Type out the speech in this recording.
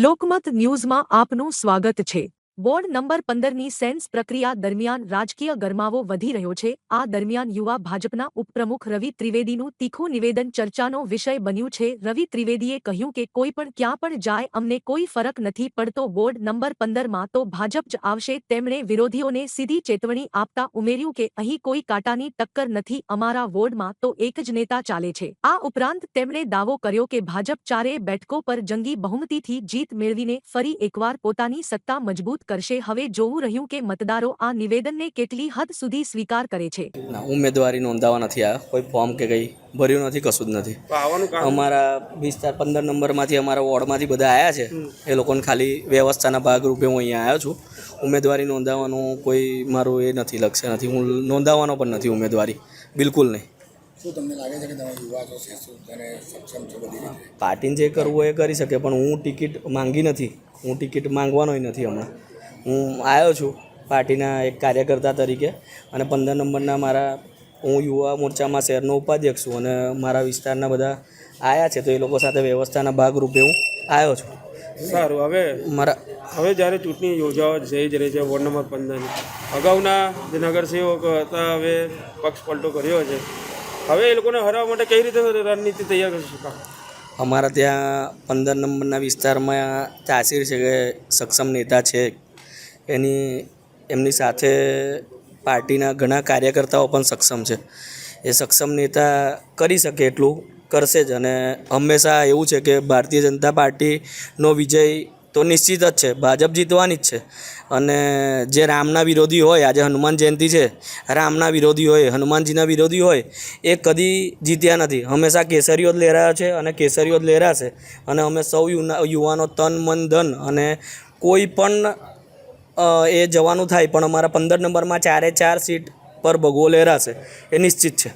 લોકમત ન્યૂઝમાં આપનું સ્વાગત છે। વોર્ડ નંબર 15ની સેન્સ પ્રક્રિયા દરમિયાન રાજકીય ગરમાવો વધી રહ્યો છે। આ દરમિયાન યુવા ભાજપના ઉપપ્રમુખ રવિ ત્રિવેદીનું તીખું નિવેદન ચર્ચાનો વિષય બન્યું છે। રવિ ત્રિવેદીએ કહ્યું કે કોઈ પણ ક્યાં પણ જાય અમને કોઈ ફરક નથી પડતો, વોર્ડ નંબર 15માં તો ભાજપ જ આવશે। તેમણે વિરોધીઓને સીધી ચેતવણી આપતા ઉમેર્યું કે અહીં કોઈ કાંટાની ટક્કર નથી, અમારા વોર્ડમાં તો એક જ નેતા ચાલે છે। આ ઉપરાંત તેમણે દાવો કર્યો કે ભાજપ ચારેય બેઠકો પર જંગી બહુમતીથી જીત મેળવીને ફરી એકવાર પોતાની સત્તા મજબૂત કરશે। હવે જોવું રહ્યું કે મતદારો આ નિવેદનને કેટલી હદ સુધી સ્વીકાર કરે છે। ઉમેદવારી નોંધાવા નથી આવ્યા, કોઈ ફોર્મ કે કંઈ ભર્યું નથી, કશું જ નથી। અમારા વિસ્તાર 15 નંબરમાંથી અમારા વોર્ડમાંથી બધા આવ્યા છે, એ લોકોને ખાલી વ્યવસ્થાના ભાગરૂપે હું અહીંયા આવ્યો છું। ઉમેદવારી નોંધાવવાનું કોઈ મારું એ નથી, લક્ષ્ય નથી, હું નોંધાવવાનો પણ નથી ઉમેદવારી, બિલકુલ નહીં। શું તમને લાગે છે કે તમે યુવા છો, અને સક્ષમ છો બધી રીતે? પાર્ટીને જે કરવું હોય એ કરી શકે, પણ હું ટિકિટ માંગી નથી, હું ટિકિટ માંગવાનો નથી। હમણાં હું આવ્યો છું પાર્ટીના એક કાર્યકર્તા તરીકે, અને 15 નંબરના હું યુવા મોરચામાં શહેરનો ઉપાધ્યક્ષ છું, અને મારા વિસ્તારના બધા આવ્યા છે, તો એ લોકો સાથે વ્યવસ્થાના ભાગરૂપે હું આવ્યો છું। સારું, હવે જ્યારે ચૂંટણી યોજાવા જઈ જ રહી છે વોર્ડ નંબર 15ની, અગાઉના જે નગરસેવક હતા હવે પક્ષ પલટો કર્યો છે, હવે એ લોકોને હરાવવા માટે કઈ રીતે રણનીતિ તૈયાર કરી શકાય? અમારા ત્યાં 15 નંબરના વિસ્તારમાં તાસીર છે કે સક્ષમ નેતા છે, એમની સાથે પાર્ટીના ઘણા કાર્યકર્તાઓ પણ સક્ષમ છે। એ સક્ષમ નેતા કરી શકે એટલું કરશે જ, અને હંમેશા એવું છે કે ભારતીય જનતા પાર્ટીનો વિજય તો નિશ્ચિત જ છે, ભાજપ જીતવાની જ છે। અને જે રામના વિરોધી હોય, આજે હનુમાન જયંતિ છે, રામના વિરોધી હોય, હનુમાનજીના વિરોધી હોય, એ કદી જીત્યા નથી, હંમેશા કેસરીઓ જ લહેરાયો છે અને કેસરીઓ જ લહેરાશે। અને અમે સૌ યુવાનો તન મન ધન અને કોઈ પણ એ જવાનું થાય, પણ અમારા 15 નંબરમાં 4 સીટ પર ભગવો લહેરાશે, એ નિશ્ચિત છે।